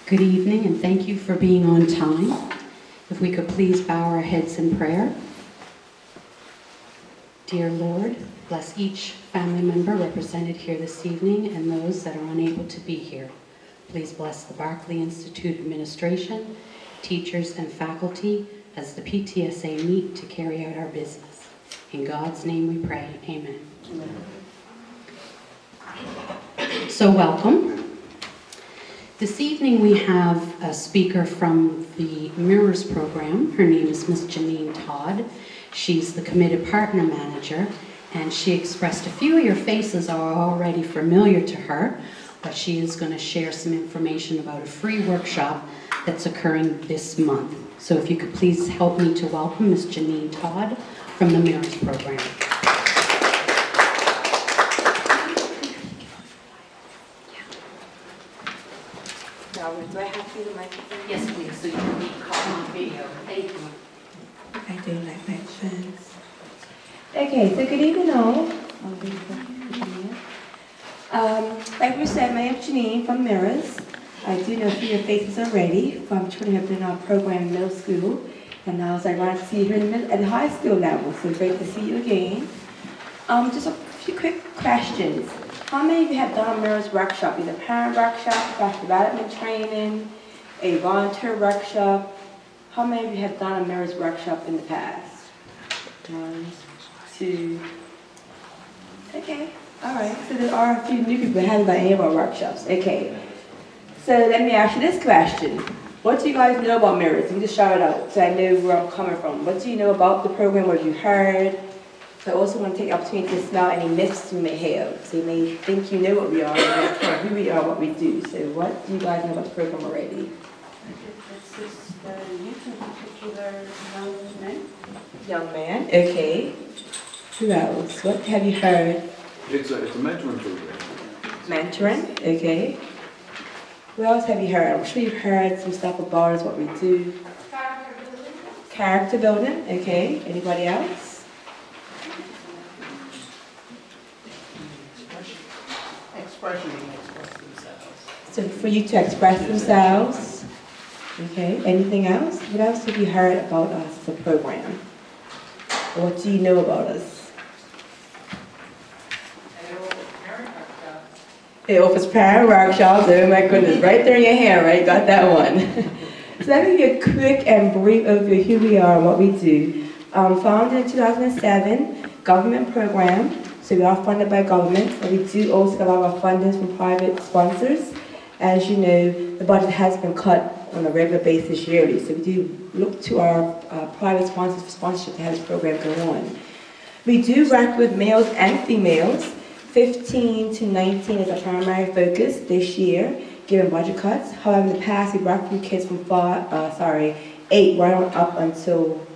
Good evening, and thank you for being on time. If we could please bow our heads in prayer. Dear Lord, bless each family member represented here this evening and those that are unable to be here. Please bless the Berkeley Institute administration, teachers, and faculty as the PTSA meet to carry out our business. In God's name we pray, amen. Amen. So welcome. This evening we have a speaker from the Mirrors program. Her name is Miss Janine Todd. She's the committed partner manager, and she expressed a few of your faces are already familiar to her, but she is going to share some information about a free workshop that's occurring this month. So if you could please help me to welcome Miss Janine Todd from the Mirrors program. Do I have to do the microphone? Yes, please, so you can be caught on video. Thank you. I do like microphones. Okay, so good evening all. Like we said, my name is Janine from Mirrors. I do know a few of your faces already from children who have been in our program in middle school. And now it's ironic to see you here at the high school level, so great to see you again. Just a few quick questions. How many of you have done a Mirrors workshop, either parent workshop, professional development training, a volunteer workshop? How many of you have done a Mirrors workshop in the past? 1, 2. Okay, all right. So there are a few new people who haven't done any of our workshops. Okay. So let me ask you this question. What do you guys know about Mirrors? You just shout it out so I know where I'm coming from. What do you know about the program? What have you heard? So I also want to take the opportunity to smell any myths you may have. So you may think you know what we are, who we are, what we do. So what do you guys know about the program already? This is the youth in particular young men. Young man, okay. Who else? What have you heard? It's a mentoring program. Mentoring, okay. What else have you heard? I'm sure you've heard some stuff about us, what we do. Character building. Character building, okay. Anybody else? Expression and express themselves. So for you to express themselves. Okay, anything else? What else have you heard about us as a program? Or what do you know about us? It offers parent workshops. Oh my goodness, right there in your hand, right? Got that one. So let me give you a quick and brief overview of who we are and what we do. Founded in 2007, government program. So we are funded by government, but we do also get a lot of our funding from private sponsors. As you know, the budget has been cut on a regular basis yearly, so we do look to our private sponsors for sponsorship to have this program go on. We do work with males and females. 15 to 19 is our primary focus this year, given budget cuts. However, in the past, we worked with kids from 8 right on up until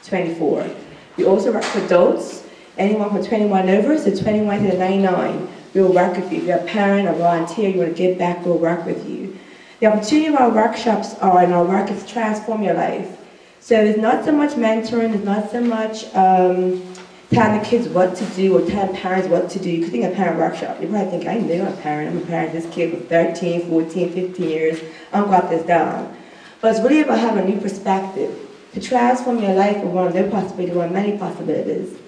24. We also work with adults. Anyone from 21 over, so 21 to 99, we will work with you. If you're a parent or volunteer, you want to give back, we'll work with you. The opportunity of our workshops and our work is to transform your life. So it's not so much mentoring, it's not so much telling the kids what to do or telling parents what to do. You could think of a parent workshop. You probably think, I know I'm a parent. I'm a parent of this kid for 13, 14, 15 years. I've got this down. But it's really about having a new perspective to transform your life from one of no possibility to one of many possibilities.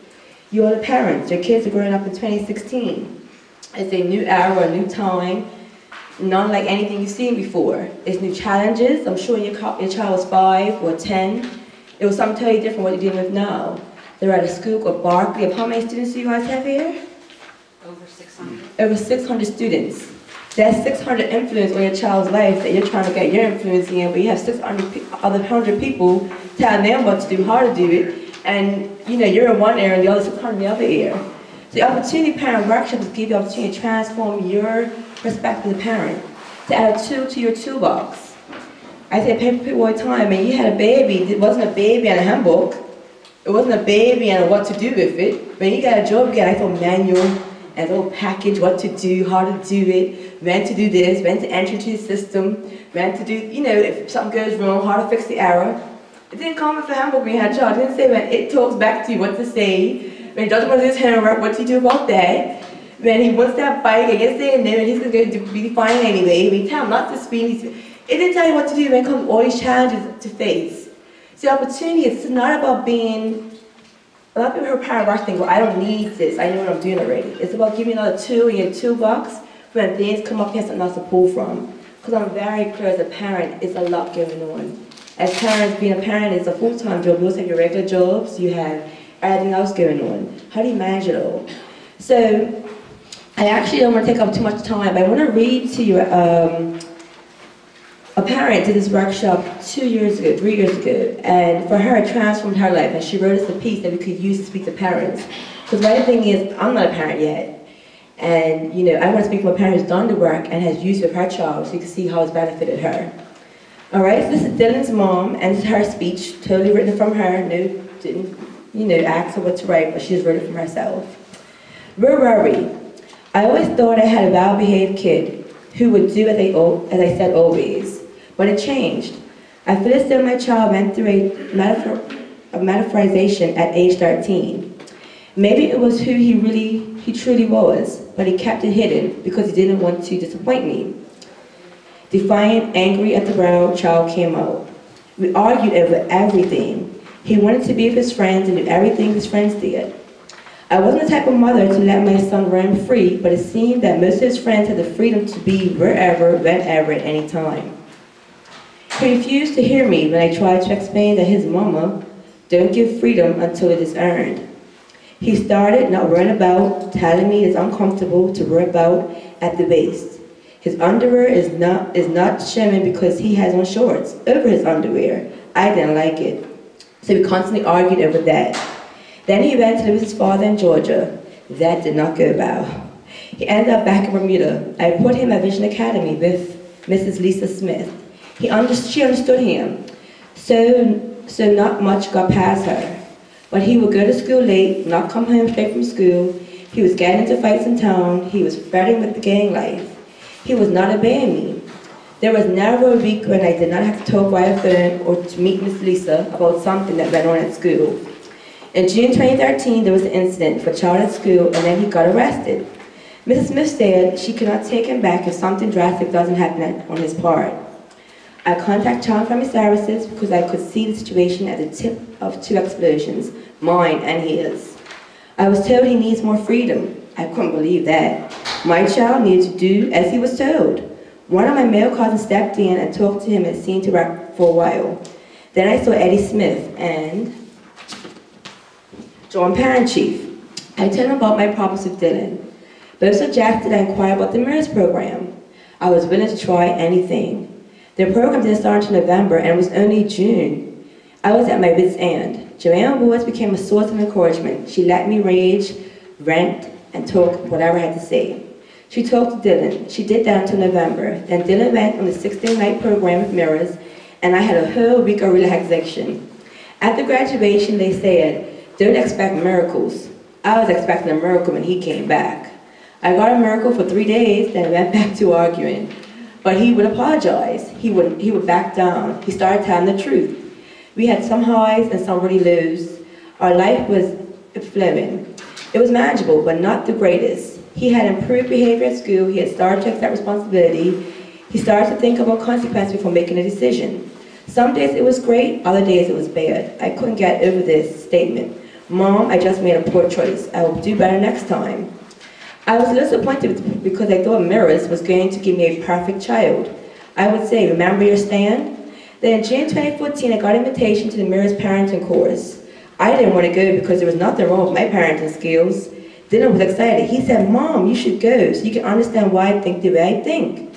You are the parents. Your kids are growing up in 2016. It's a new era, a new time, not like anything you've seen before. It's new challenges. I'm sure your child was 5 or 10. It was something totally different from what you're dealing with now. They're at a school called Berkeley. How many students do you guys have here? Over 600. Over 600 students. That's 600 influence on your child's life that you're trying to get your influence in, but you have 600 people telling them what to do, how to do it. And you know, you're in one area and the other 600 in the other area. So the opportunity parent workshops give you the opportunity to transform your perspective as a parent, to add a tool to your toolbox. I say people all the time, man, you had a baby, it wasn't a baby and a handbook. It wasn't a baby and what to do with it. When you got a job, you got a little manual and a little package, what to do, how to do it, when to do this, when to enter into the system, when to do, you know, if something goes wrong, how to fix the error. It didn't come with the handbook when you had a child. It didn't say when it talks back to you what to say. When he doesn't want to do his homework, what to do about that. When he wants that bike, I guess they know and he's going to be fine anyway. When you tell him not to speed, It didn't tell you what to do when it comes to all these challenges to face. So the opportunity is not about being, a lot of people heard power think, well, I don't need this, I know what I'm doing already. It's about giving you another tool in your toolbox when things come up, you have something else to pull from. Because I'm very clear as a parent, it's a lot going on. As parents, being a parent is a full-time job. You also have your regular jobs, you have everything else going on. How do you manage it all? So, I actually don't want to take up too much time, but I want to read to you, a parent did this workshop 3 years ago, and for her it transformed her life, and she wrote us a piece that we could use to speak to parents. Because my thing is, I'm not a parent yet, and you know, I want to speak to a parent who's done the work and has used it with her child so you can see how it's benefited her. Alright, so this is Dylan's mom, and this is her speech, totally written from her. No, didn't, ask her what to write, but she just wrote it from herself. Where were we? I always thought I had a well-behaved kid who would do as I said always. But it changed. I feel as though my child went through a metaphorization at age 13. Maybe it was who he truly was, but he kept it hidden because he didn't want to disappoint me. Defiant, angry at the world, child came out. We argued over everything. He wanted to be with his friends and do everything his friends did. I wasn't the type of mother to let my son roam free, but it seemed that most of his friends had the freedom to be wherever, whenever, at any time. He refused to hear me when I tried to explain that his mama don't give freedom until it is earned. He started not worrying about, telling me it's uncomfortable to worry about at the waist. His underwear is not showing because he has on shorts over his underwear. I didn't like it. So we constantly argued over that. Then he went to live with his father in Georgia. That did not go well. He ended up back in Bermuda. I put him at Vision Academy with Mrs. Lisa Smith. She understood him. So not much got past her. But he would go to school late, not come home straight from school. He was getting into fights in town. He was flirting with the gang life. He was not obeying me. There was never a week when I did not have to talk via phone or to meet Miss Lisa about something that went on at school. In June 2013, there was an incident for a child at school, and then he got arrested. Mrs. Smith said she could not take him back if something drastic doesn't happen on his part. I contacted Child Family Services because I could see the situation at the tip of two explosions, mine and his. I was told he needs more freedom. I couldn't believe that. My child needed to do as he was told. One of my male cousins stepped in and talked to him and seemed to work for a while. Then I saw Eddie Smith and John Parent Chief. I told him about my problems with Dylan. Both suggested I inquire about the Mirrors program. I was willing to try anything. The program didn't start until November, and it was only June. I was at my wit's end. Joanne Woods became a source of encouragement. She let me rage, rant, and talk whatever I had to say. She talked to Dylan. She did that until November. Then Dylan went on the 16-night program with Mirrors, and I had a whole week of relaxation. At the graduation, they said, "Don't expect miracles." I was expecting a miracle when he came back. I got a miracle for 3 days, then went back to arguing. But he would apologize. He would back down. He started telling the truth. We had some highs and some really lows. Our life was flowing. It was manageable, but not the greatest. He had improved behavior at school. He had started to accept responsibility. He started to think about consequences before making a decision. Some days it was great, other days it was bad. I couldn't get over this statement. "Mom, I just made a poor choice. I will do better next time." I was disappointed because I thought Mirrors was going to give me a perfect child. I would say, "Remember your stand?" Then in June 2014, I got an invitation to the Mirrors parenting course. I didn't want to go because there was nothing wrong with my parenting skills. Dylan was excited. He said, "Mom, you should go so you can understand why I think the way I think."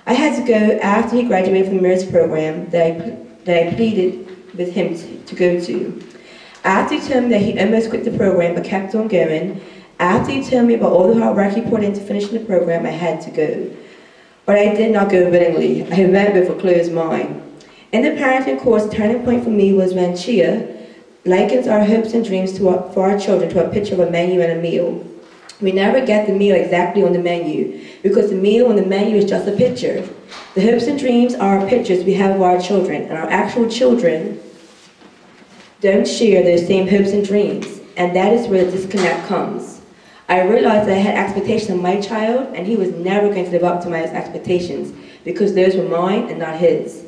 I had to go after he graduated from the Mirrors program that I pleaded with him to go to. After he told me that he almost quit the program but kept on going, after he told me about all the hard work he put into finishing the program, I had to go. But I did not go willingly. I went with a closed mind. In the parenting course, the turning point for me was when Chia likens our hopes and dreams for our children to a picture of a menu and a meal. We never get the meal exactly on the menu because the meal on the menu is just a picture. The hopes and dreams are pictures we have of our children, and our actual children don't share those same hopes and dreams, and that is where the disconnect comes. I realized that I had expectations of my child, and he was never going to live up to my expectations because those were mine and not his.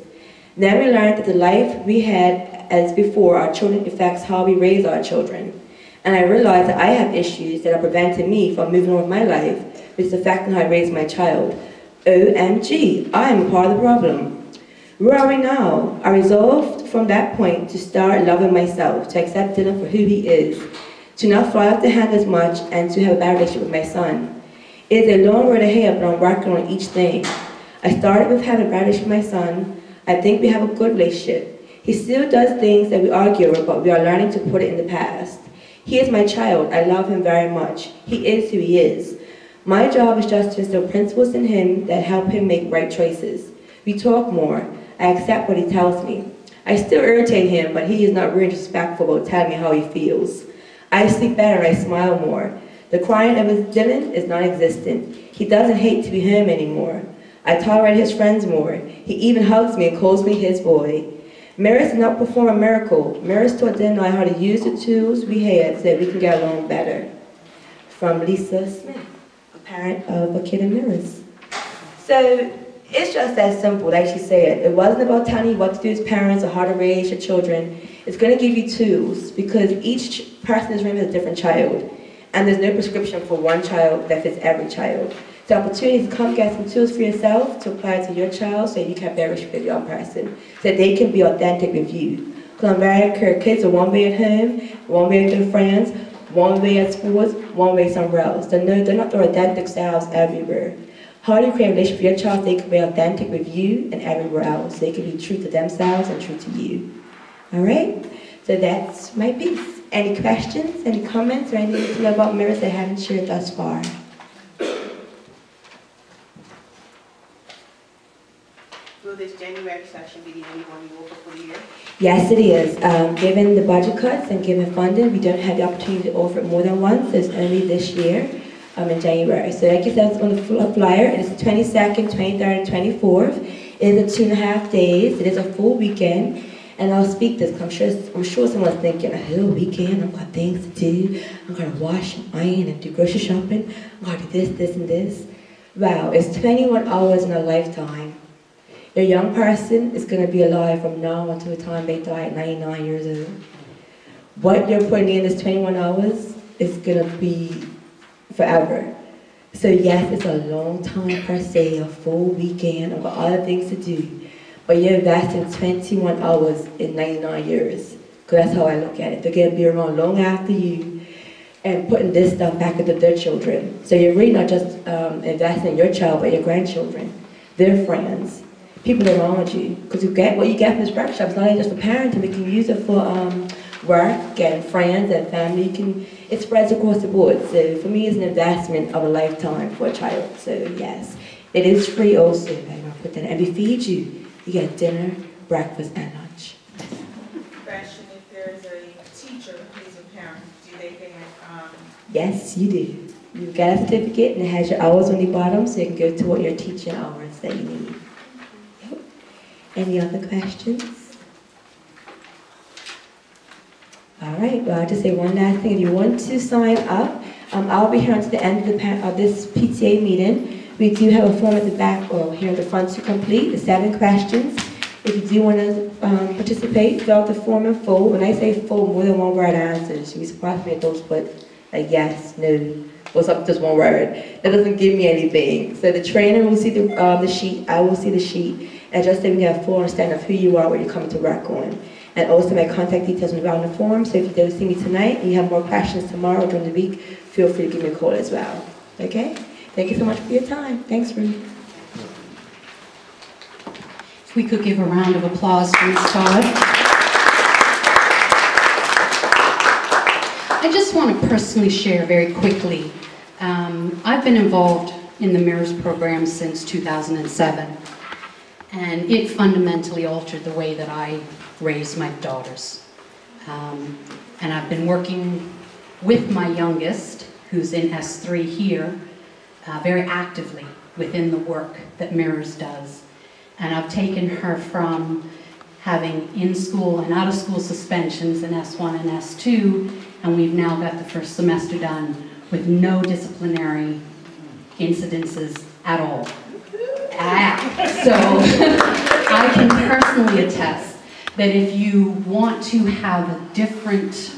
Then we learned that the life we had as before our children affects how we raise our children. And I realized that I have issues that are preventing me from moving on with my life, which is affecting how I raise my child. OMG, I am a part of the problem. Where are we now? I resolved from that point to start loving myself, to accept Dylan for who he is, to not fly off the handle as much, and to have a better relationship with my son. It is a long road ahead, but I'm working on each thing. I started with having a better relationship with my son. I think we have a good relationship. He still does things that we argue over, but we are learning to put it in the past. He is my child. I love him very much. He is who he is. My job is just to instill principles in him that help him make right choices. We talk more. I accept what he tells me. I still irritate him, but he is not really disrespectful about telling me how he feels. I sleep better and I smile more. The crying of his Dylan is non-existent. He doesn't hate to be him anymore. I tolerate his friends more. He even hugs me and calls me his boy. Maris did not perform a miracle. Maris taught Dylan and I how to use the tools we had so that we can get along better. From Lisa Smith, a parent of a kid in Maris. So it's just that simple, like she said. It wasn't about telling you what to do as parents or how to raise your children. It's going to give you tools because each person in this room has a different child. And there's no prescription for one child that fits every child. The opportunity to come get some tools for yourself to apply to your child so you can better with your young person, so that they can be authentic with you. Because I'm very clear, kids are one way at home, one way with their friends, one way at sports, one way somewhere else. They're not their authentic selves everywhere. How do you create a relationship with your child so they can be authentic with you and everywhere else? So they can be true to themselves and true to you. All right? So that's my piece. Any questions, any comments, or anything to know about Maris that I haven't shared thus far? Will this January session be the only one you offer for the year? Yes, it is. Given the budget cuts and given funding, we don't have the opportunity to offer it more than once. It's only this year in January. So like you said, it's on the flyer. It is the 22nd, 23rd, and 24th. It is a 2.5 days. It is a full weekend. And I'll speak this because I'm sure someone's thinking, a whole weekend, I've got things to do. I'm going to wash and iron and do grocery shopping. I'm going to do this, this, and this. Wow, it's 21 hours in a lifetime. Your young person is going to be alive from now until the time they die at 99 years old. What you're putting in this 21 hours is going to be forever. So yes, it's a long time per se, a full weekend. I've got other things to do. But you're investing 21 hours in 99 years. Because that's how I look at it. They're going to be around long after you and putting this stuff back into their children. So you're really not just investing in your child, but your grandchildren, their friends, people around you. Because you get what you get from this workshop. It's not only just for parenting, we can use it for work and friends and family. It spreads across the board. So for me, it's an investment of a lifetime for a child. So yes, it is free also. And we feed you. You get dinner, breakfast, and lunch. Question, if there's a teacher who's a parent, do they get Yes, you do. You get a certificate and it has your hours on the bottom so you can go toward your teaching hours that you need. Yep. Any other questions? All right, well, I'll just say one last thing. If you want to sign up, I'll be here until the end of this PTA meeting. We do have a form at the back or here at the front to complete, the 7 questions. If you do want to participate, fill out the form in full. When I say full, more than one word answers. You'll be surprised me at those put like yes, no, or something, just one word. That doesn't give me anything. So the trainer will see the sheet, I will see the sheet, and just so we have full understanding of who you are, what you're coming to work on. And also my contact details around the form, so if you don't see me tonight and you have more questions tomorrow or during the week, feel free to give me a call as well. Okay? Thank you so much for your time. Thanks, Ruth. If we could give a round of applause for Ms. Todd. I just want to personally share very quickly. I've been involved in the Mirrors program since 2007, and it fundamentally altered the way that I raise my daughters. And I've been working with my youngest, who's in S3 here, very actively within the work that Mirrors does. And I've taken her from having in-school and out-of-school suspensions in S1 and S2, and we've now got the first semester done with no disciplinary incidences at all. So I can personally attest that if you want to have a different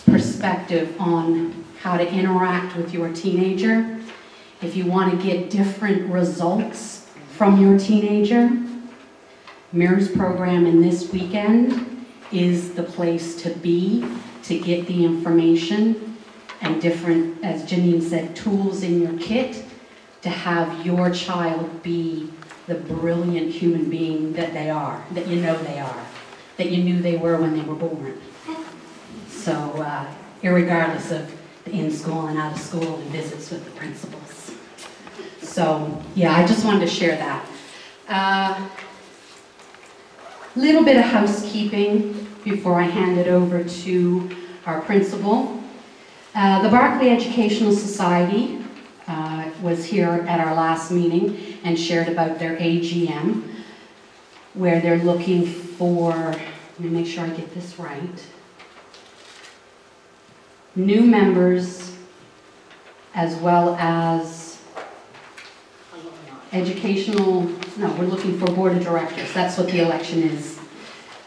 perspective on how to interact with your teenager, if you want to get different results from your teenager, Mirrors program in this weekend is the place to be to get the information and different, as Janine said, tools in your kit to have your child be the brilliant human being that they are, that you know they are, that you knew they were when they were born. So, irregardless of the in school and out of school and visits with the principals. So, yeah, I just wanted to share that. Little bit of housekeeping before I hand it over to our principal. The Berkeley Educational Society was here at our last meeting and shared about their AGM, where they're looking for, let me make sure I get this right, new members as well as we're looking for board of directors. That's what the election is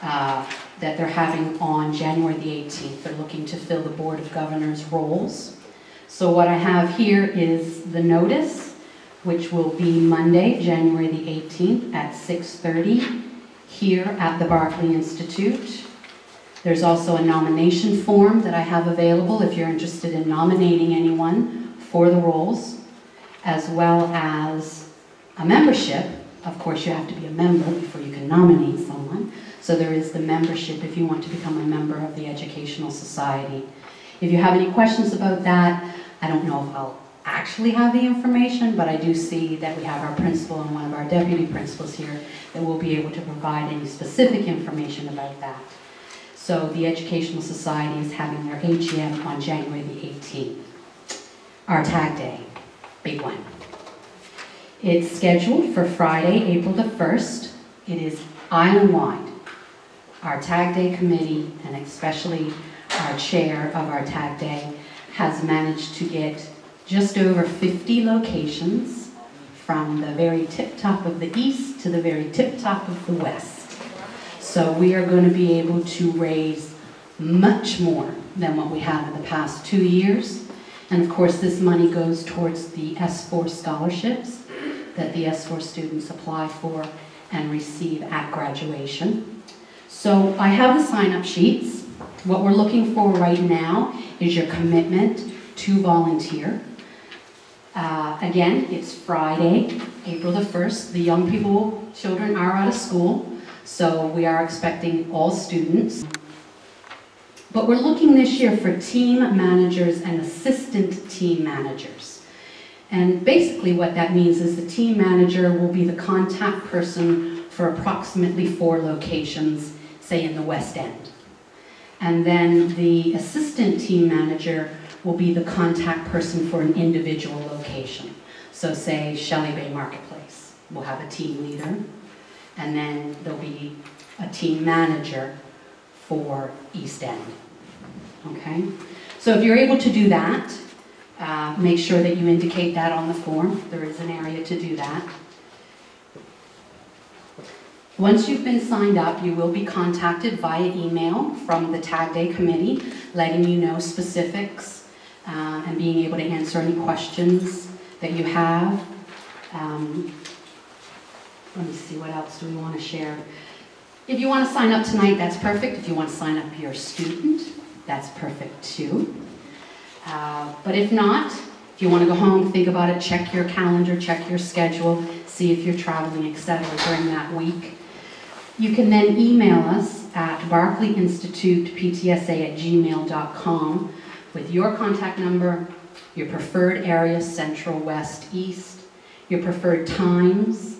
that they're having on January the 18th. They're looking to fill the board of governors roles. So what I have here is the notice, which will be Monday, January the 18th at 6:30 here at the Berkeley Institute. There's also a nomination form that I have available if you're interested in nominating anyone for the roles, as well as a membership. Of course, you have to be a member before you can nominate someone. So there is the membership if you want to become a member of the Educational Society. If you have any questions about that, I don't know if I'll actually have the information, but I do see that we have our principal and one of our deputy principals here that will be able to provide any specific information about that. So the Educational Society is having their AGM on January the 18th. Our tag day, big one. It's scheduled for Friday, April the 1st. It is island-wide. Our tag day committee, and especially our chair of our tag day, has managed to get just over 50 locations from the very tip-top of the east to the very tip-top of the west. So we are going to be able to raise much more than what we have in the past 2 years. And of course, this money goes towards the S4 scholarships that the S4 students apply for and receive at graduation. So I have the sign-up sheets. What we're looking for right now is your commitment to volunteer. Again, it's Friday, April the 1st. The young people, children are out of school, so we are expecting all students. But we're looking this year for team managers and assistant team managers. And basically what that means is the team manager will be the contact person for approximately 4 locations, say in the West End. And then the assistant team manager will be the contact person for an individual location. So say Shelley Bay Marketplace, we'll have a team leader, and then there'll be a team manager for East End. Okay? So if you're able to do that, make sure that you indicate that on the form. There is an area to do that. Once you've been signed up, you will be contacted via email from the Tag Day Committee, letting you know specifics and being able to answer any questions that you have. Let me see, what else do we want to share? If you want to sign up tonight, that's perfect. If you want to sign up your student, that's perfect too. But if not, if you want to go home, think about it, check your calendar, check your schedule, see if you're traveling, etc. during that week. You can then email us at berkeleyinstituteptsa@gmail.com with your contact number, your preferred area, central, west, east, your preferred times,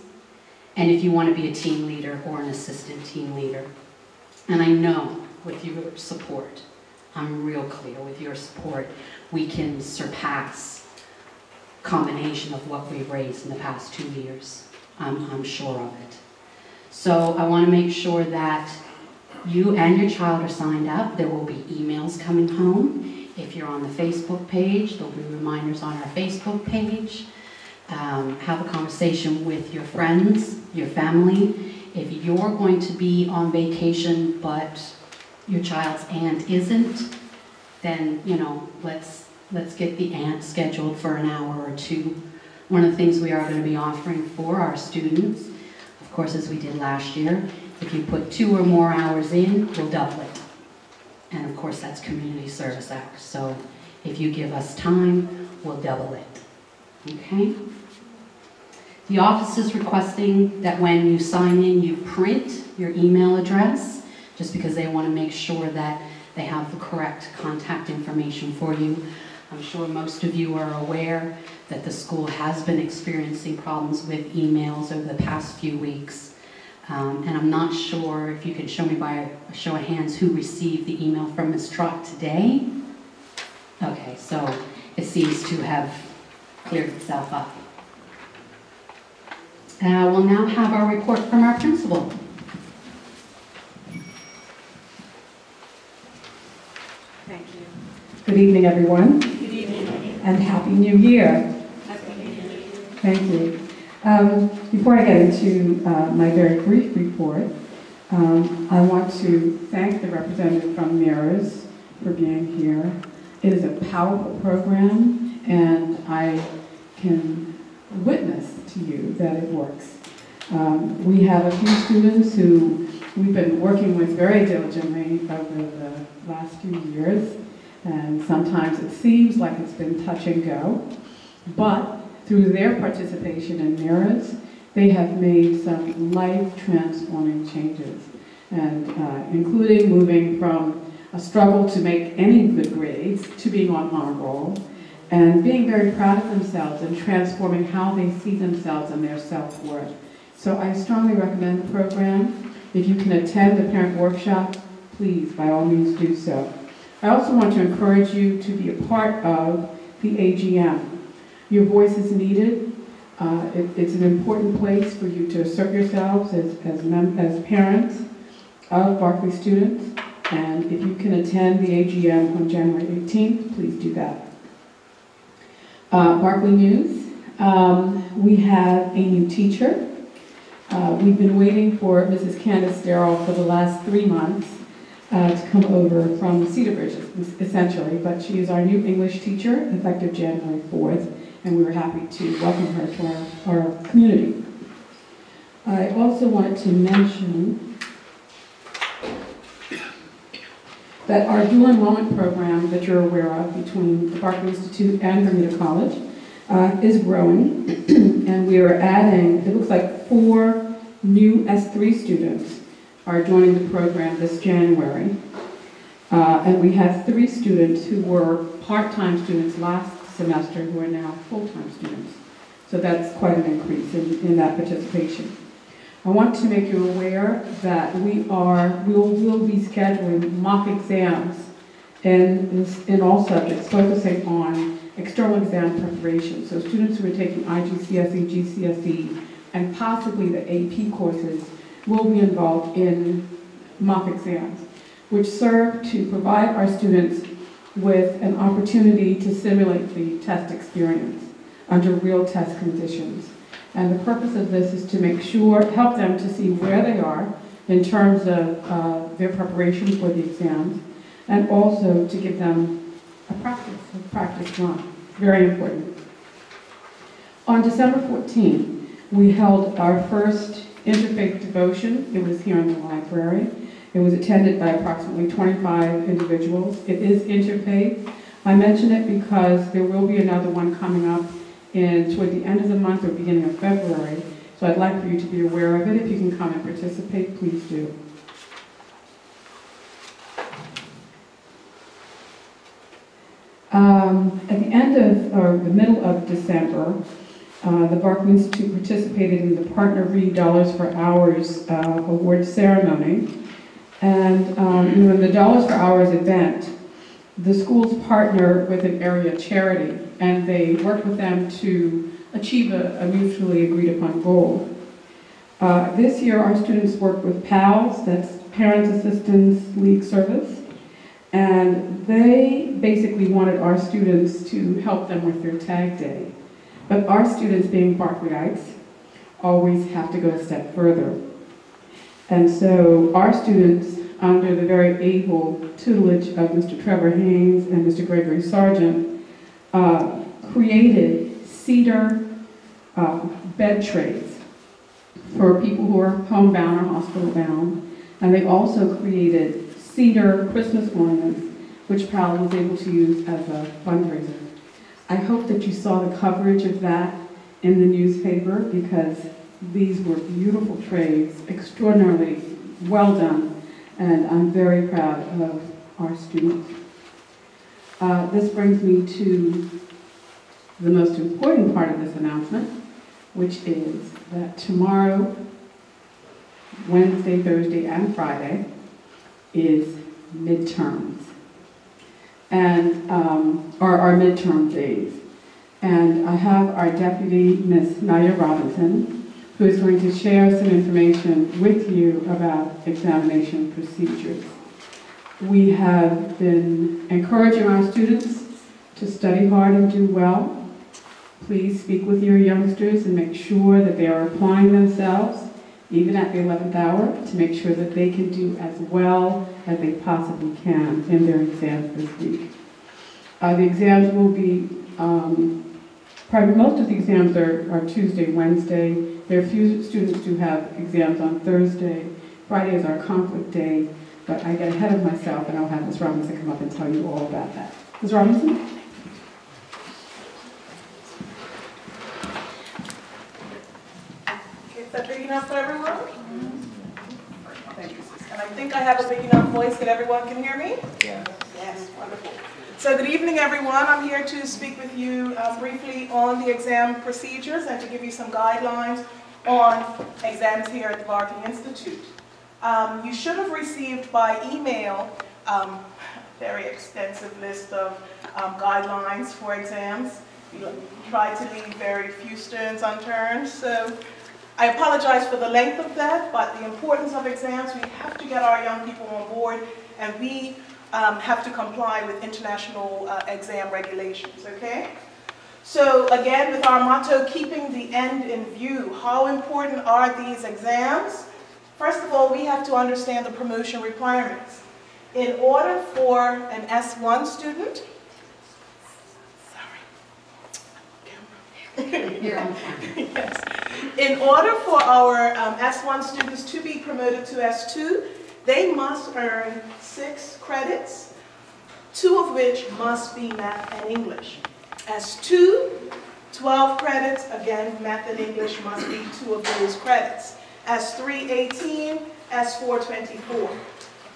and if you want to be a team leader or an assistant team leader. And I know with your support, I'm real clear, with your support, we can surpass combination of what we've raised in the past 2 years. I'm sure of it. So I want to make sure that you and your child are signed up. There will be emails coming home. If you're on the Facebook page, there'll be reminders on our Facebook page. Have a conversation with your friends, your family. If you're going to be on vacation but your child's aunt isn't, then, you know, let's get the aunt scheduled for an hour or two. One of the things we are going to be offering for our students, of course, as we did last year, if you put 2 or more hours in, we'll double it. And of course, that's community service hours. So if you give us time, we'll double it. Okay? The office is requesting that when you sign in, you print your email address, just because they want to make sure that they have the correct contact information for you. I'm sure most of you are aware that the school has been experiencing problems with emails over the past few weeks. And I'm not sure if you can show me by a show of hands who received the email from Ms. Trott today. Okay, so it seems to have cleared itself up. We'll now have our report from our principal. Thank you. Good evening, everyone. Good evening. And Happy New Year. Thank you. Before I get into my very brief report, I want to thank the representative from Mirrors for being here. It is a powerful program, and I can witness to you that it works. We have a few students who we've been working with very diligently over the last few years, and sometimes it seems like it's been touch and go, but through their participation in Mirrors, they have made some life-transforming changes, and including moving from a struggle to make any good grades to being on honor roll, and being very proud of themselves and transforming how they see themselves and their self-worth. So I strongly recommend the program. If you can attend the parent workshop, please, by all means, do so. I also want to encourage you to be a part of the AGM. Your voice is needed. It's an important place for you to assert yourselves as parents of Berkeley students. And if you can attend the AGM on January 18th, please do that. Berkeley News, we have a new teacher. We've been waiting for Mrs. Candace Darrell for the last 3 months to come over from Cedar Bridge, essentially, but she is our new English teacher, effective January 4th, and we were happy to welcome her to our community. I also wanted to mention that our dual enrollment program that you're aware of between the Berkeley Institute and Bermuda College is growing, and we are adding, it looks like 4 new S3 students are joining the program this January. And we have 3 students who were part-time students last semester who are now full-time students. So that's quite an increase in that participation. I want to make you aware that we will be scheduling mock exams in all subjects, focusing on external exam preparation. So students who are taking IGCSE, GCSE, and possibly the AP courses will be involved in mock exams, which serve to provide our students with an opportunity to simulate the test experience under real test conditions. And the purpose of this is to help them to see where they are in terms of their preparation for the exams, and also to give them a practice run. Very important. On December 14th, we held our first interfaith devotion. It was here in the library. It was attended by approximately 25 individuals. It is interfaith. I mention it because there will be another one coming up toward the end of the month or beginning of February. So I'd like for you to be aware of it. If you can come and participate, please do. At the end of, or the middle of December, the Berkeley Institute participated in the Partner Read Dollars for Hours award ceremony. And in the Dollars for Hours event, the schools partner with an area charity, and they work with them to achieve a mutually agreed upon goal. This year, our students worked with PALS, that's Parents Assistance League Service, and they basically wanted our students to help them with their tag day. But our students, being Berkeleyites, always have to go a step further. And so our students, under the very able tutelage of Mr. Trevor Haynes and Mr. Gregory Sargent, created cedar bed trays for people who are homebound or hospital-bound. And they also created cedar Christmas ornaments, which Powell was able to use as a fundraiser. I hope that you saw the coverage of that in the newspaper, because these were beautiful trays, extraordinarily well done, and I'm very proud of our students. This brings me to the most important part of this announcement, which is that tomorrow, Wednesday, Thursday, and Friday, is midterms, and our midterm days. And I have our deputy, Miss Nadia Robinson, who is going to share some information with you about examination procedures. We have been encouraging our students to study hard and do well. Please speak with your youngsters and make sure that they are applying themselves, even at the 11th hour, to make sure that they can do as well as they possibly can in their exams this week. The exams will be, most of the exams are Tuesday, Wednesday. There are a few students who have exams on Thursday. Friday is our conflict day, but I get ahead of myself and I'll have Ms. Robinson come up and tell you all about that. Ms. Robinson? Is that big enough for everyone? Thank you, sis. And I think I have a big enough voice that everyone can hear me? Yeah. Yes, wonderful. So good evening, everyone. I'm here to speak with you briefly on the exam procedures and to give you some guidelines on exams here at the Berkeley Institute. You should have received by email a very extensive list of guidelines for exams. We try to leave very few stones unturned, so I apologize for the length of that, but the importance of exams, we have to get our young people on board, and we have to comply with international exam regulations, okay? So again, with our motto, keeping the end in view, how important are these exams? First of all, we have to understand the promotion requirements. In order for an S1 student, yes. In order for our S1 students to be promoted to S2, they must earn 6 credits, 2 of which must be math and English. S2, 12 credits, again, math and English must be 2 of those credits. S3, 18, S4, 24.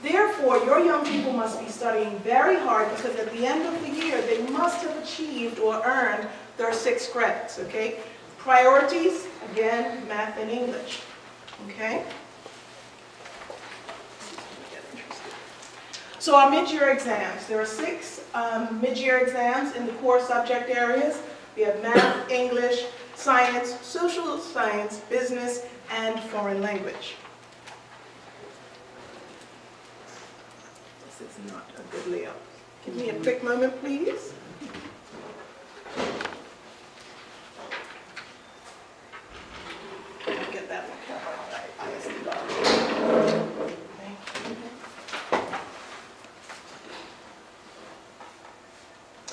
Therefore, your young people must be studying very hard, because at the end of the year, they must have achieved or earned their 6 credits, okay? Priorities, again, math and English, okay? So our mid-year exams, there are 6 mid-year exams in the core subject areas. We have math, English, science, social science, business, and foreign language. This is not a good layout. Give me a quick moment, please. Get that one.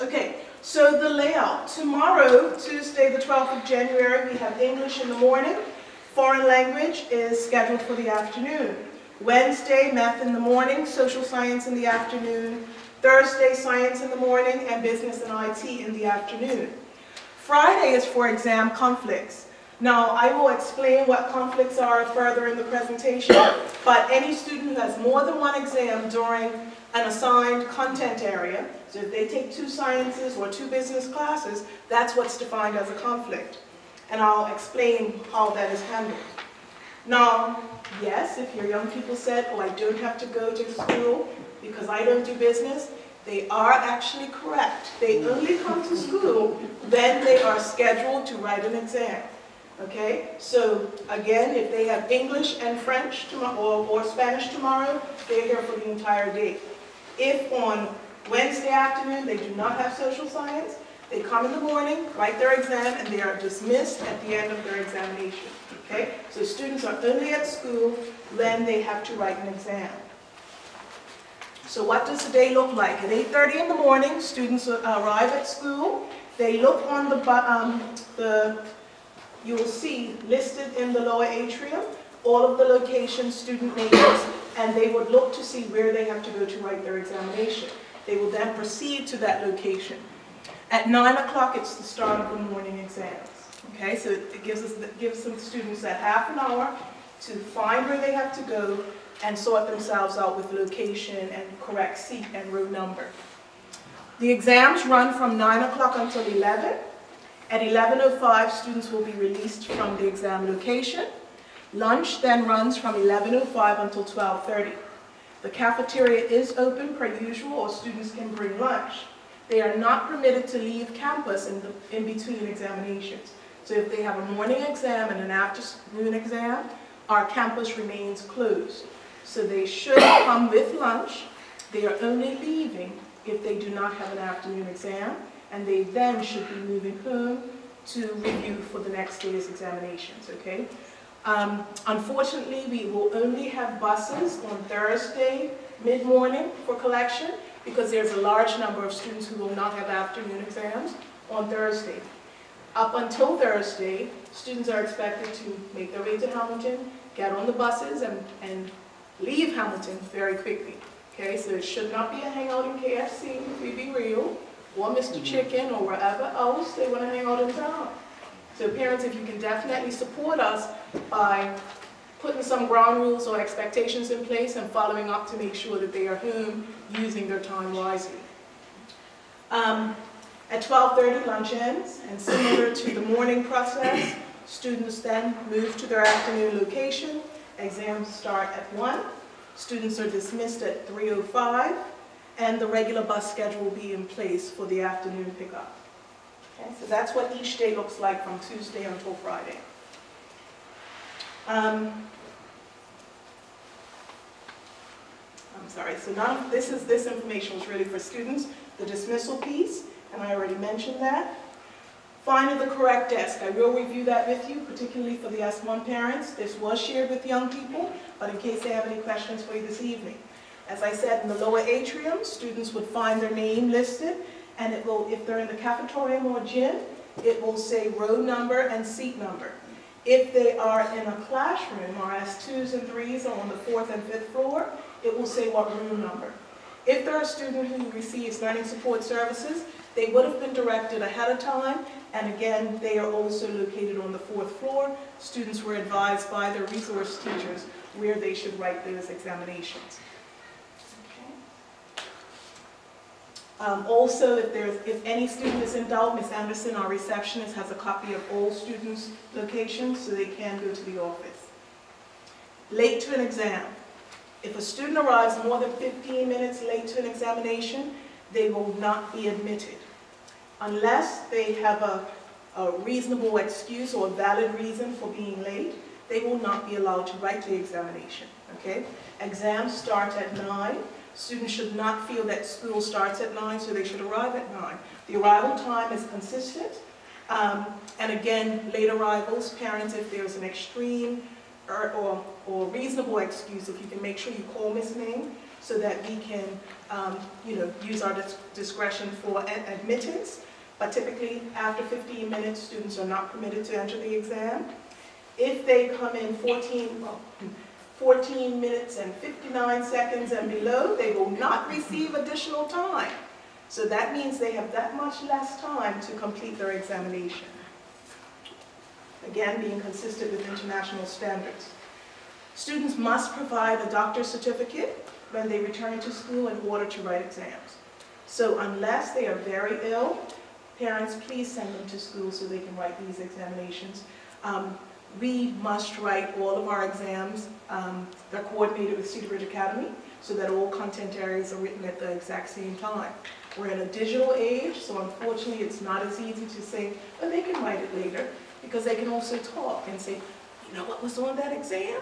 Okay, so the layout. Tomorrow, Tuesday the 12th of January, we have English in the morning. Foreign language is scheduled for the afternoon. Wednesday, math in the morning, social science in the afternoon. Thursday, science in the morning, and business and IT in the afternoon. Friday is for exam conflicts. Now, I will explain what conflicts are further in the presentation, but any student who has more than one exam during an assigned content area, so if they take 2 sciences or 2 business classes, that's what's defined as a conflict. And I'll explain how that is handled. Now, yes, if your young people said, oh, I don't have to go to school because I don't do business, they are actually correct. They only come to school when they are scheduled to write an exam. Okay, so again, if they have English and French tomorrow, or Spanish tomorrow, they're here for the entire day. If on Wednesday afternoon they do not have social science, They come in the morning, write their exam, and they are dismissed at the end of their examination. Okay? So students are only at school when they have to write an exam. So what does the day look like? At 8:30 in the morning, students arrive at school. They look on you will see listed in the lower atrium all of the location student names, and they would look to see where they have to go to write their examination. They will then proceed to that location. At 9 o'clock, it's the start of the morning exams. Okay, so it gives some students that half an hour to find where they have to go and sort themselves out with location and correct seat and row number. The exams run from 9 o'clock until 11. At 11:05, students will be released from the exam location. Lunch then runs from 11:05 until 12:30. The cafeteria is open per usual, or students can bring lunch. They are not permitted to leave campus in between examinations. So if they have a morning exam and an afternoon exam, our campus remains closed. So they should come with lunch. They are only leaving if they do not have an afternoon exam, and they then should be moving home to review for the next day's examinations, okay? Unfortunately, we will only have buses on Thursday mid-morning for collection because there's a large number of students who will not have afternoon exams on Thursday. Up until Thursday, students are expected to make their way to Hamilton, get on the buses, and leave Hamilton very quickly. Okay, so it should not be a hangout in KFC, if we be real, or Mr. Chicken, or wherever else they want to hang out in town. So parents, if you can definitely support us by putting some ground rules or expectations in place and following up to make sure that they are home using their time wisely. At 12:30, lunch ends, and similar to the morning process, students then move to their afternoon location. Exams start at 1. Students are dismissed at 3:05, and the regular bus schedule will be in place for the afternoon pickup. Okay, so that's what each day looks like from Tuesday until Friday. I'm sorry, so this information was really for students, the dismissal piece, and I already mentioned that. Finding the correct desk, I will review that with you, particularly for the S1 parents. This was shared with young people, but in case they have any questions for you this evening. As I said, in the lower atrium, students would find their name listed, and it will, if they're in the cafeteria or gym, it will say row number and seat number. If they are in a classroom, or as 2s and 3s are on the 4th and 5th floor, it will say what room number. If they're a student who receives learning support services, they would have been directed ahead of time, and again, they are also located on the 4th floor. Students were advised by their resource teachers where they should write those examinations. Also, if any student is in doubt, Ms. Anderson, our receptionist, has a copy of all students' locations so they can go to the office. Late to an exam. If a student arrives more than 15 minutes late to an examination, they will not be admitted. Unless they have a reasonable excuse or a valid reason for being late, they will not be allowed to write the examination. Okay? Exams start at 9. Students should not feel that school starts at 9, so they should arrive at 9. The arrival time is consistent. And again, late arrivals, parents, if there's an extreme or reasonable excuse, if you can make sure you call Ms. Ming so that we can use our discretion for admittance. But typically, after 15 minutes, students are not permitted to enter the exam. If they come in 14 minutes and 59 seconds and below, they will not receive additional time. So that means they have that much less time to complete their examination. Again, being consistent with international standards. Students must provide a doctor's certificate when they return to school in order to write exams. So unless they are very ill, parents, please send them to school so they can write these examinations. We must write all of our exams. They're coordinated with Cedar Ridge Academy so that all content areas are written at the exact same time. We're in a digital age, so unfortunately it's not as easy to say, oh, they can write it later, because they can also talk and say, you know what was on that exam?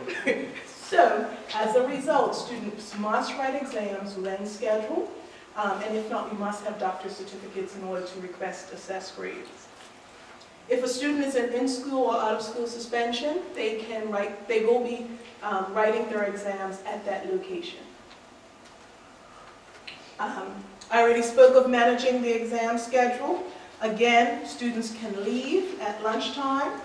So, as a result, students must write exams when scheduled. And if not, you must have doctor's certificates in order to request assessed grades. If a student is in school or out of school suspension, they will be writing their exams at that location. I already spoke of managing the exam schedule. Again, students can leave at lunchtime.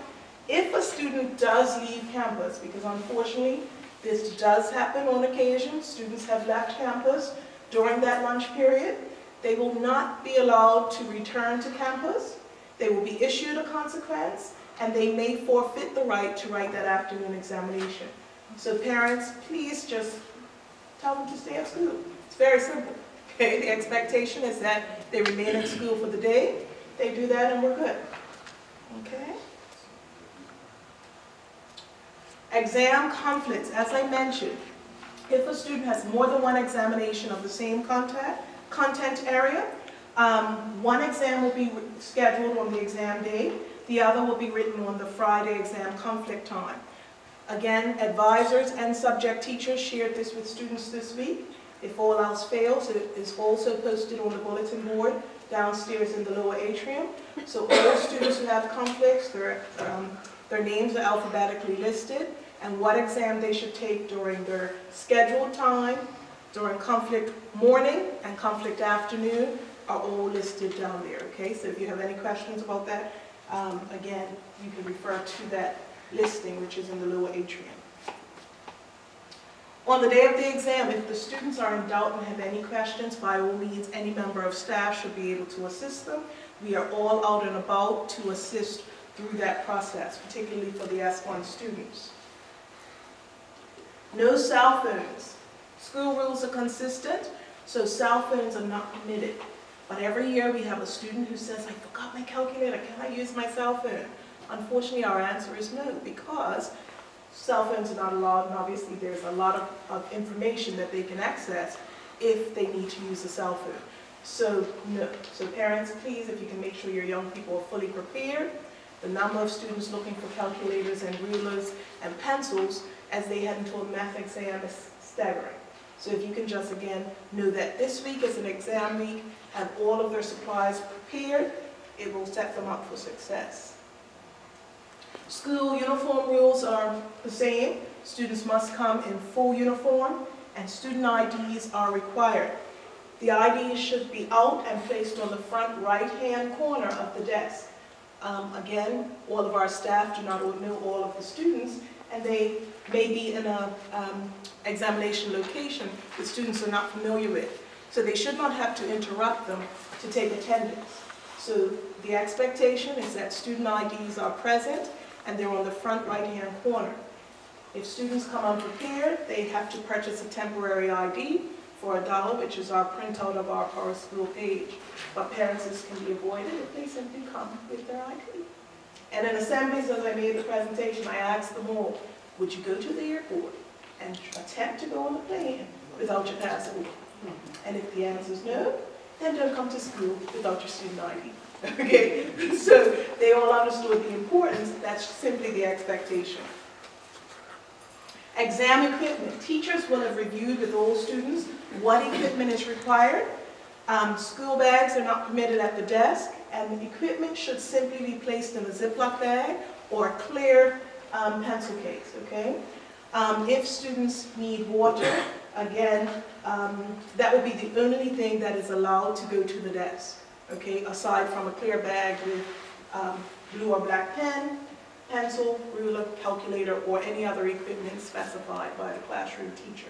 If a student does leave campus, because unfortunately this does happen on occasion, students have left campus during that lunch period, they will not be allowed to return to campus. They will be issued a consequence, and they may forfeit the right to write that afternoon examination. So parents, please just tell them to stay at school. It's very simple. Okay? The expectation is that they remain in school for the day. They do that and we're good. Okay? Exam conflicts, as I mentioned, if a student has more than one examination of the same content area, one exam will be scheduled on the exam day, the other will be written on the Friday exam conflict time. Again, advisors and subject teachers shared this with students this week. If all else fails, it is also posted on the bulletin board downstairs in the lower atrium. So all students who have conflicts, their names are alphabetically listed, and what exam they should take during their scheduled time, during conflict morning and conflict afternoon are all listed down there, okay? So if you have any questions about that, again, you can refer to that listing, which is in the lower atrium. On the day of the exam, if the students are in doubt and have any questions, by all means, any member of staff should be able to assist them. We are all out and about to assist through that process, particularly for the S1 students. No cell phones. School rules are consistent, so cell phones are not permitted. But every year we have a student who says, I forgot my calculator, can I use my cell phone? Unfortunately, our answer is no, because cell phones are not allowed, and obviously there's a lot of information that they can access if they need to use a cell phone. So no. So parents, please, if you can make sure your young people are fully prepared. The number of students looking for calculators and rulers and pencils as they head into a math exam is staggering. So if you can just, again, know that this week is an exam week, have all of their supplies prepared, it will set them up for success. School uniform rules are the same. Students must come in full uniform, and student IDs are required. The IDs should be out and placed on the front right-hand corner of the desk. Again, all of our staff do not know all of the students, and they may be in an examination location that students are not familiar with. So they should not have to interrupt them to take attendance. So the expectation is that student IDs are present and they're on the front right-hand corner. If students come unprepared, they have to purchase a temporary ID for $1, which is our printout of our school page. But parents, this can be avoided if they simply come with their ID. And in assemblies, as I made the presentation, I asked them all, would you go to the airport and attempt to go on the plane without your passport? And if the answer is no, then don't come to school without your student ID. Okay? So they all understood the importance. That's simply the expectation. Exam equipment. Teachers will have reviewed with all students what equipment is required. School bags are not permitted at the desk, and the equipment should simply be placed in a Ziploc bag or a clear pencil case, okay? If students need water, again, that will be the only thing that is allowed to go to the desk, okay? Aside from a clear bag with blue or black pen, pencil, ruler, calculator, or any other equipment specified by the classroom teacher.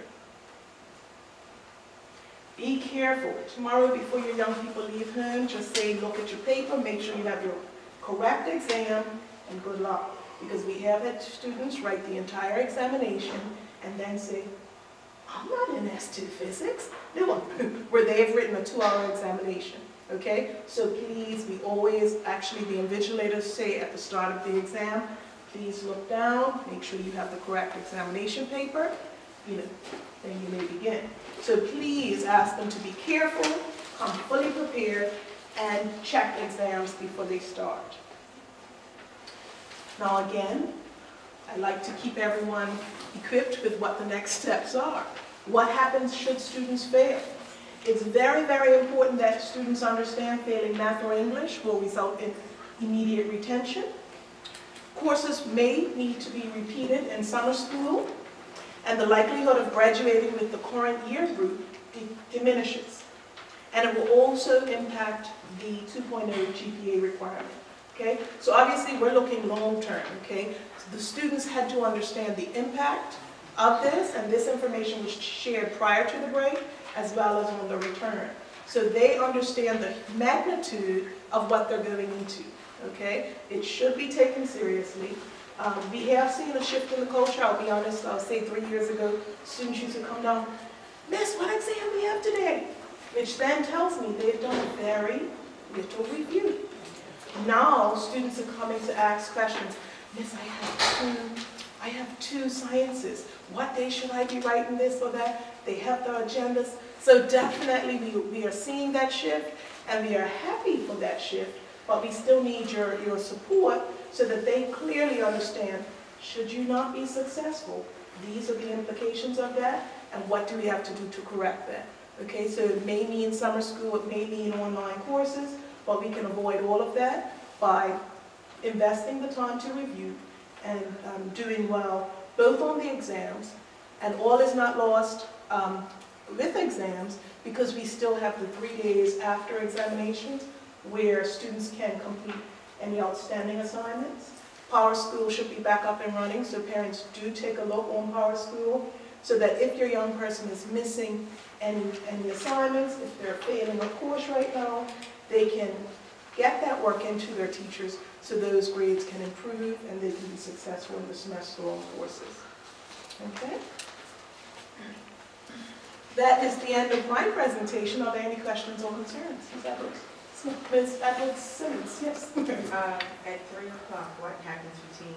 Be careful. Tomorrow, before your young people leave home, just say, look at your paper, make sure you have your correct exam, and good luck. Because we have had students write the entire examination and then say, I'm not in S2 physics. No, where they have written a 2-hour examination. Okay? So please, we always, actually the invigilators say at the start of the exam, please look down, make sure you have the correct examination paper, then you may begin. So please ask them to be careful, come fully prepared, and check exams before they start. Now again, I like to keep everyone equipped with what the next steps are. What happens should students fail? It's very, very important that students understand failing math or English will result in immediate retention. Courses may need to be repeated in summer school, and the likelihood of graduating with the current year group diminishes. And it will also impact the 2.0 GPA requirement. Okay? So obviously we're looking long term. Okay? So the students had to understand the impact of this, and this information was shared prior to the break as well as on the return. So they understand the magnitude of what they're going into. Okay? It should be taken seriously. We have seen a shift in the culture. I'll be honest, I'll say 3 years ago, students used to come down, "Miss, what exam we have today?" Which then tells me they've done very little review. Now students are coming to ask questions. "Miss, I have two sciences. What day should I be writing this or that?" They have the agendas. So definitely we are seeing that shift, and we are happy for that shift, but we still need your support so that they clearly understand, should you not be successful, these are the implications of that, and what do we have to do to correct that. Okay, so it may mean summer school, it may mean online courses, but we can avoid all of that by investing the time to review and doing well both on the exams, and all is not lost with exams, because we still have the 3 days after examinations where students can complete any outstanding assignments. Power School should be back up and running, so parents do take a look on Power School, so that if your young person is missing any assignments, if they're failing a course right now, they can get that work into their teachers so those grades can improve and they can be successful in the semester on courses. Okay? That is the end of my presentation. Are there any questions or concerns? Ms. Edwards-Simmons, yes. At 3 o'clock, what happens between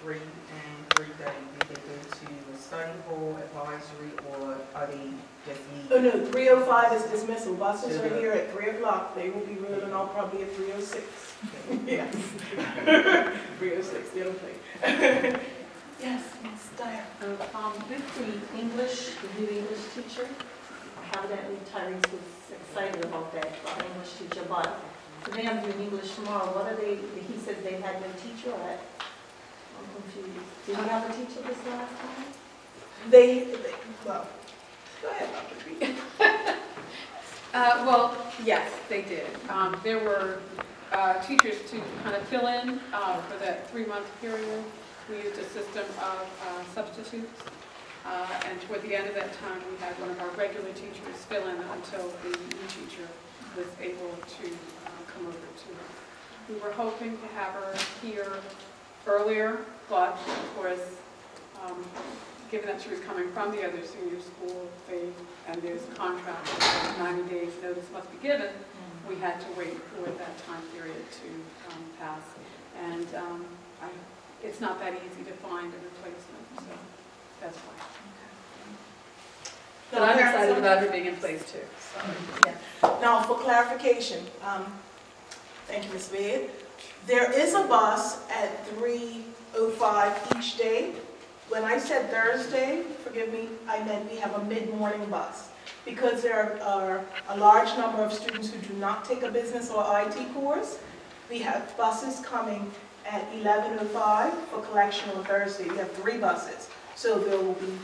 3 and 3:30? Do they go to the study hall, advisory, or are they just meet? Oh no, 3:05 is dismissal. Buses are here at 3 o'clock. They will be rolling out probably at 3:06. Yes. 3:06, the other thing. Yes, Ms. Dyer. With the English, the new English teacher, evidently Tyrese was excited about that English teacher, but today I'm doing English tomorrow. What are they, he said they had no teacher, or I'm confused. Did we have a teacher this last time? Well, go ahead, Dr. Reed. Well, yes, they did. There were teachers to kind of fill in for that 3-month period. We used a system of substitutes, and toward the end of that time, we had one of our regular teachers fill in until the new teacher was able to come over to her. We were hoping to have her here earlier, but of course, given that she was coming from the other senior school, and there's a contract, 90 days notice must be given, we had to wait for that time period to pass. And it's not that easy to find a replacement, so that's why. But I'm excited about her being in place too. Now, for clarification, thank you, Ms. Wade. There is a bus at 3:05 each day. When I said Thursday, forgive me, I meant we have a mid-morning bus. Because there are a large number of students who do not take a business or IT course, we have buses coming at 11:05 for collection on Thursday. We have 3 buses. So there will be,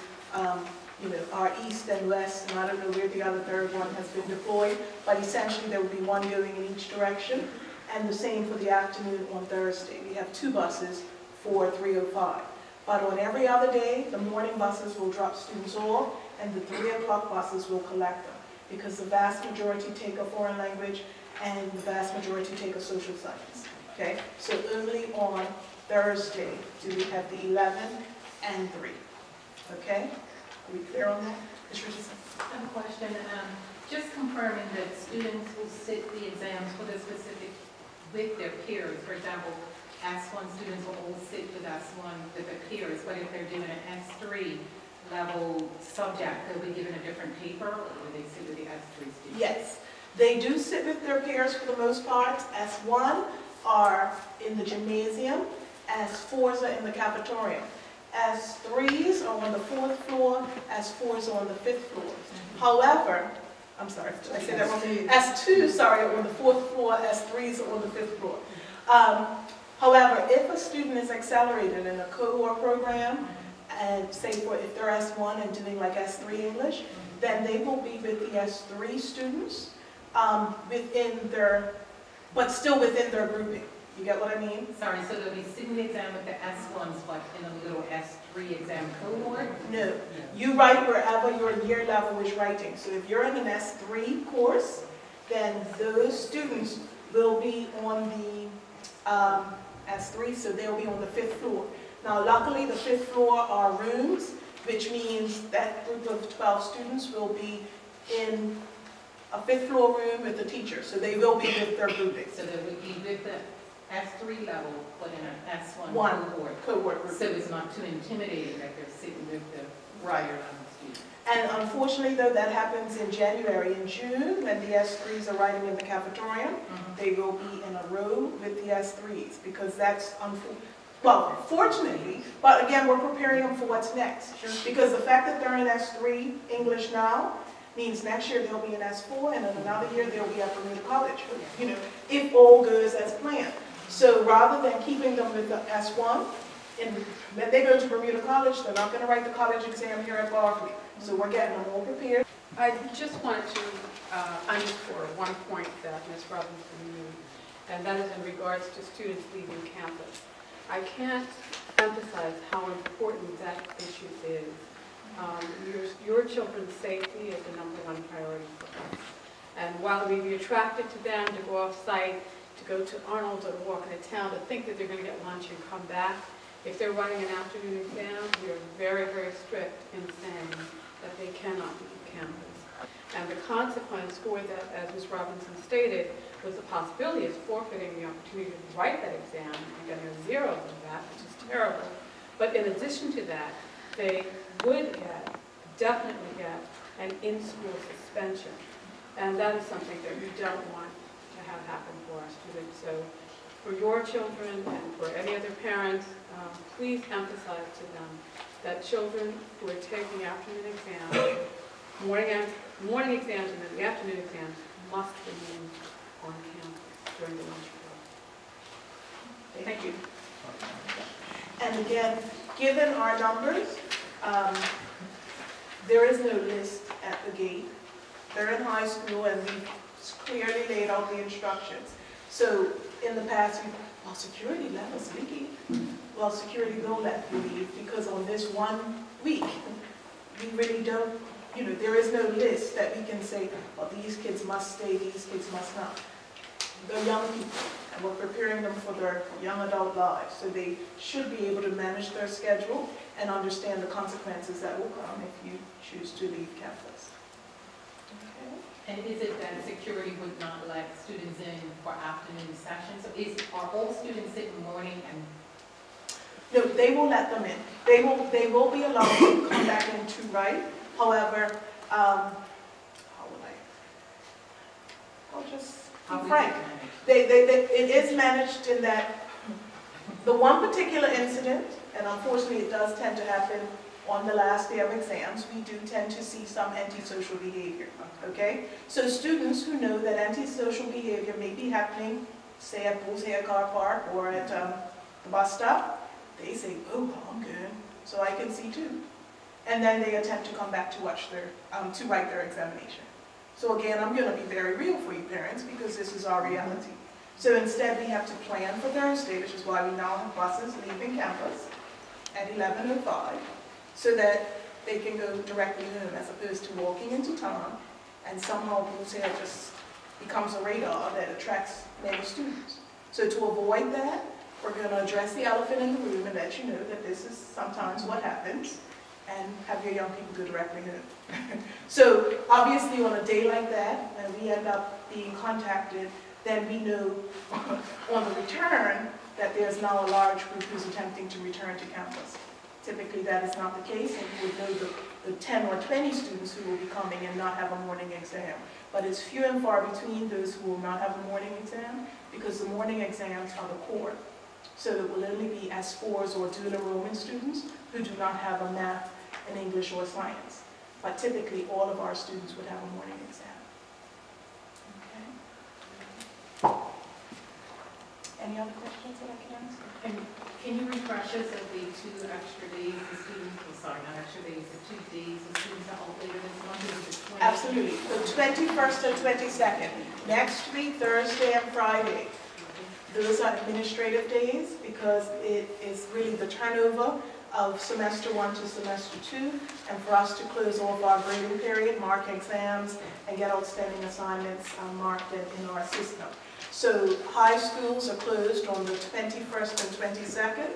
our east and west, and I don't know where the other third one has been deployed, but essentially there will be one going in each direction, and the same for the afternoon on Thursday. We have 2 buses for 3:05. But on every other day, the morning buses will drop students off, and the 3 o'clock buses will collect them, because the vast majority take a foreign language, and the vast majority take a social science. Okay, so only on Thursday do we have the 11 and 3. Okay, are we clear on that? Ms. Richardson? I have a question. Just confirming that students will sit the exams for the specific with their peers. For example, S1 students will all sit with S1 with their peers, but if they're doing an S3 level subject, they'll be given a different paper, or do they sit with the S3 students? Yes, they do sit with their peers for the most part. S1 are in the gymnasium, S4s are in the cafeteria. S3s are on the 4th floor, S4s are on the 5th floor. However, I'm sorry, I said that wrong. S2, sorry, are on the 4th floor, S3s are on the 5th floor. However, if a student is accelerated in a cohort program, and say if they're S1 and doing like S3 English, then they will be with the S3 students but still within their grouping. You get what I mean? Sorry, so they'll be sitting the exam with the S1s, like in a little S3 exam cohort? No. You write wherever your year level is writing. So if you're in an S3 course, then those students will be on the S3, so they'll be on the 5th floor. Now, luckily, the 5th floor are rooms, which means that group of 12 students will be in a 5th floor room with the teacher, so they will be with their grouping. So they would be with the S3 level, but in an S1 cohort group. So it's not too intimidating that they're sitting with the higher level students. And unfortunately, though, that happens in January and June, when the S3s are writing in the cafeteria. They will be in a row with the S3s, because that's well, fortunately, but again, we're preparing them for what's next. Because the fact that they're in S3 English now means next year they'll be in S4, and in another year they'll be at Berkeley College, you know, if all goes as planned. So rather than keeping them with the S1, and when they go to Bermuda College, they're not going to write the college exam here at Berkeley. So we're getting them all prepared. I just wanted to underscore one point that Ms. Robinson made, and that is in regards to students leaving campus. I can't emphasize how important that issue is. Your children's safety is the #1 priority for us. And while we be attracted to them to go off-site, to go to Arnold's or walk into town, to think that they're going to get lunch and come back, if they're writing an afternoon exam, we are very, very strict in saying that they cannot leave campus. And the consequence for that, as Ms. Robinson stated, was the possibility of forfeiting the opportunity to write that exam and getting a 0 from that, which is terrible. But in addition to that, they would definitely get an in-school suspension. And that is something that we don't want to have happen for our students. So for your children and for any other parents, please emphasize to them that children who are taking afternoon exams, morning exams and then the afternoon exams, must remain on campus during the lunch break. Thank you. And again, given our numbers, there is no list at the gate. They're in high school, and we clearly laid out the instructions. So in the past, well, security let us leave. Well, security will let you leave, because on this 1 week, we really don't, you know, there is no list that we can say, well, these kids must stay, these kids must not. They're young people, and we're preparing them for their young adult lives, so they should be able to manage their schedule and understand the consequences that will come if you choose to leave campus. Okay. And is it that security would not let students in for afternoon sessions? So are all students sitting morning and? No, they will let them in. They will be allowed to come back in to write. However, how will I'll just be frank. It is managed in that the one particular incident, and unfortunately it does tend to happen on the last day of exams, we do tend to see some antisocial behavior, okay? So students who know that antisocial behavior may be happening, say at Bull's Hair Car Park or at the bus stop, they say, oh, I'm good, so I can see too. And then they attempt to come back to write their examination. So again, I'm going to be very real for you parents, because this is our reality. So instead we have to plan for Thursday, which is why we now have buses leaving campus at 11:05, so that they can go directly home, as opposed to walking into town, and somehow Bull's Hair just becomes a radar that attracts many students. So to avoid that, we're going to address the elephant in the room and let you know that this is sometimes what happens, and have your young people go directly home. So obviously on a day like that, when we end up being contacted, then we know on the return that there's now a large group who's attempting to return to campus. Typically that is not the case, and you would know the 10 or 20 students who will be coming and not have a morning exam. But it's few and far between those who will not have a morning exam, because the morning exams are the core. So it will only be S4s or dual enrollment students who do not have a math, an English, or science. But typically all of our students would have a morning exam. Any other questions that I can answer? And can you refresh us of the 2 extra days the students, sorry, not extra days, the 2 days the students are all later this month? Is it 20? Absolutely. The 21st and 22nd. Next week, Thursday and Friday. Those are administrative days because it is really the turnover of semester 1 to semester 2, and for us to close off our grading period, mark exams, and get outstanding assignments marked in our system. So high schools are closed on the 21st and 22nd.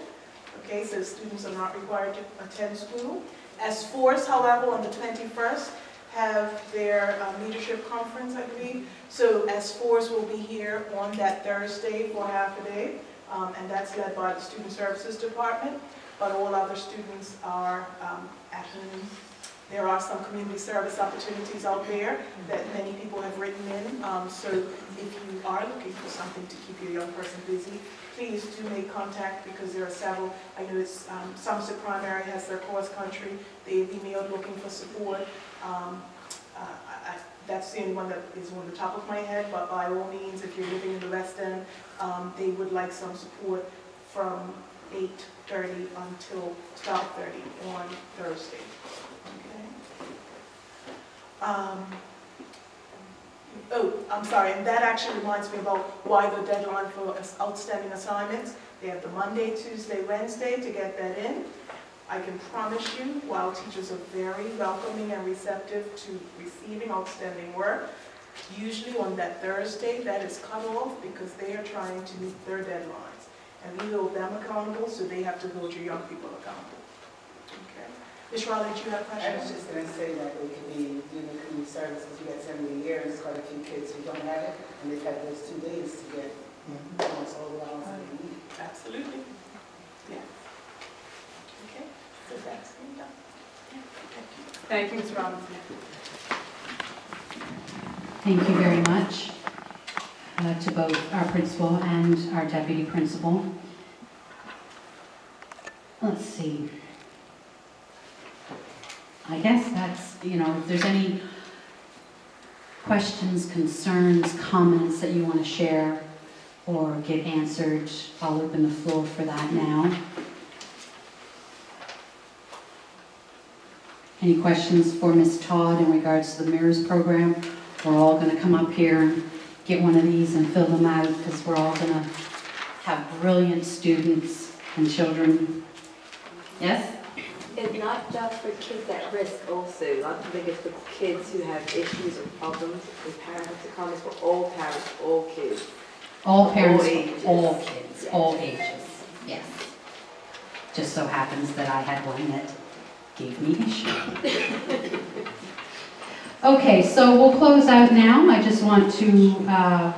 Okay, so students are not required to attend school. S4s, however, on the 21st have their leadership conference, I believe. So S4s will be here on that Thursday for half a day, and that's led by the Student Services Department. But all other students are at home. There are some community service opportunities out there that many people have written in. So if you are looking for something to keep your young person busy, please do make contact because there are several. I know it's Somerset Primary has their cross country. They've emailed looking for support. That's the only one that is on the top of my head, but by all means, if you're living in the West End, they would like some support from 8:30 until 12:30 on Thursday. Oh, I'm sorry, and that actually reminds me about why the deadline for outstanding assignments. They have the Monday, Tuesday, Wednesday to get that in. I can promise you, while teachers are very welcoming and receptive to receiving outstanding work, usually on that Thursday, that is cut off because they are trying to meet their deadlines. And we hold them accountable, so they have to hold your young people accountable. Okay. Ms. Raleigh, did you have a question? I was just going to say that they could be doing the community service because we got 70 years, quite a few kids who don't have it, and they've had those 2 days to get almost all the hours they need. Absolutely. Yeah. Okay. So that's been done. Yeah. Thank you. Thank you, Ms. Robinson. Thank you very much to both our principal and our deputy principal. Let's see. I guess that's, if there's any questions, concerns, comments that you want to share or get answered, I'll open the floor for that now. Any questions for Ms. Todd in regards to the Mirrors program? We're all going to come up here and get one of these and fill them out because we're all going to have brilliant students and children. Yes? It's not just for kids at risk also. I don't think it's for kids who have issues or problems with parents to come. It's for all parents, all kids. All parents, all ages. all kids, Yes. all ages. Yes. Just so happens that I had one that gave me issue. Okay, so we'll close out now. I just want to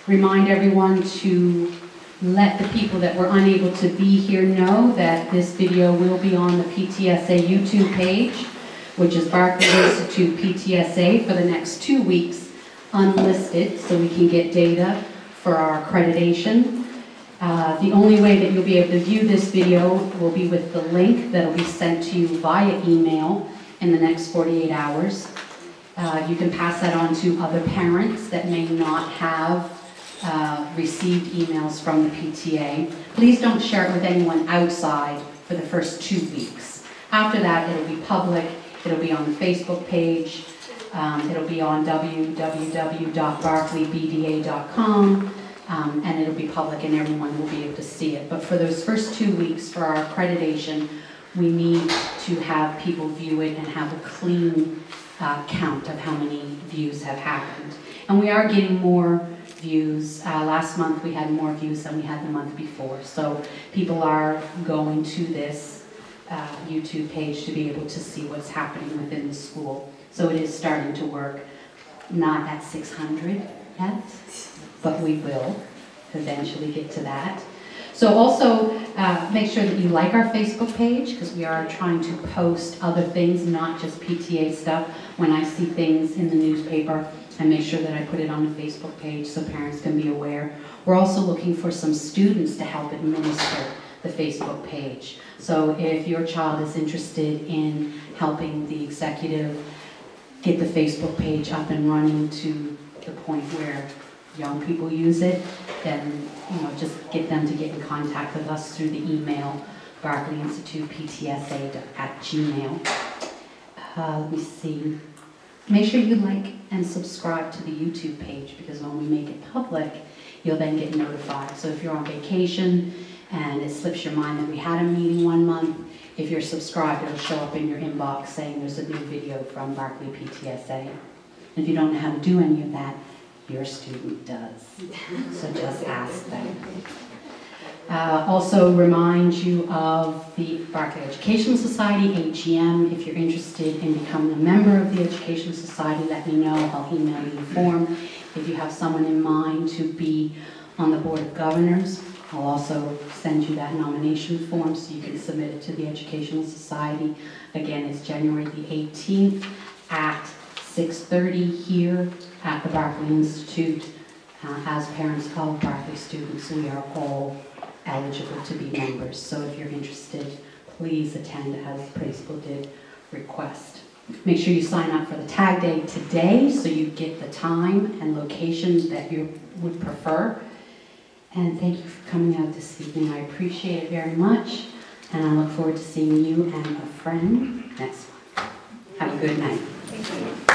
remind everyone to let the people that were unable to be here know that this video will be on the PTSA YouTube page, which is Berkeley Institute PTSA, for the next 2 weeks, unlisted, so we can get data for our accreditation. The only way that you'll be able to view this video will be with the link that will be sent to you via email in the next 48 hours. You can pass that on to other parents that may not have received emails from the PTA. Please don't share it with anyone outside for the first 2 weeks. After that, it'll be public. It'll be on the Facebook page. It'll be on www.barclaybda.com. And it'll be public and everyone will be able to see it. But for those first 2 weeks for our accreditation, we need to have people view it and have a clean count of how many views have happened. And we are getting more views. Last month we had more views than we had the month before. So people are going to this YouTube page to be able to see what's happening within the school. So it is starting to work. Not at 600 yet, but we will eventually get to that. So also make sure that you like our Facebook page because we are trying to post other things, not just PTA stuff. When I see things in the newspaper, I make sure that I put it on the Facebook page so parents can be aware. We're also looking for some students to help administer the Facebook page. So if your child is interested in helping the executive get the Facebook page up and running to the point where young people use it, then just get them to get in contact with us through the email berkeleyinstituteptsa@gmail. Let me see. Make sure you like and subscribe to the YouTube page, because when we make it public, you'll then get notified. So if you're on vacation and it slips your mind that we had a meeting one month, if you're subscribed, it'll show up in your inbox saying there's a new video from Berkeley PTSA. And if you don't know how to do any of that, your student does. So just ask them. Also remind you of the Berkeley Educational Society, AGM. If you're interested in becoming a member of the Educational Society, let me know. I'll email you the form. If you have someone in mind to be on the Board of Governors, I'll also send you that nomination form so you can submit it to the Educational Society. Again, it's January the 18th at 6:30 here at the Berkeley Institute. As parents of Berkeley students, we are all eligible to be members. So if you're interested, please attend as the principal did request. Make sure you sign up for the tag day today so you get the time and location that you would prefer. And thank you for coming out this evening. I appreciate it very much. And I look forward to seeing you and a friend next month. Have a good night. Thank you.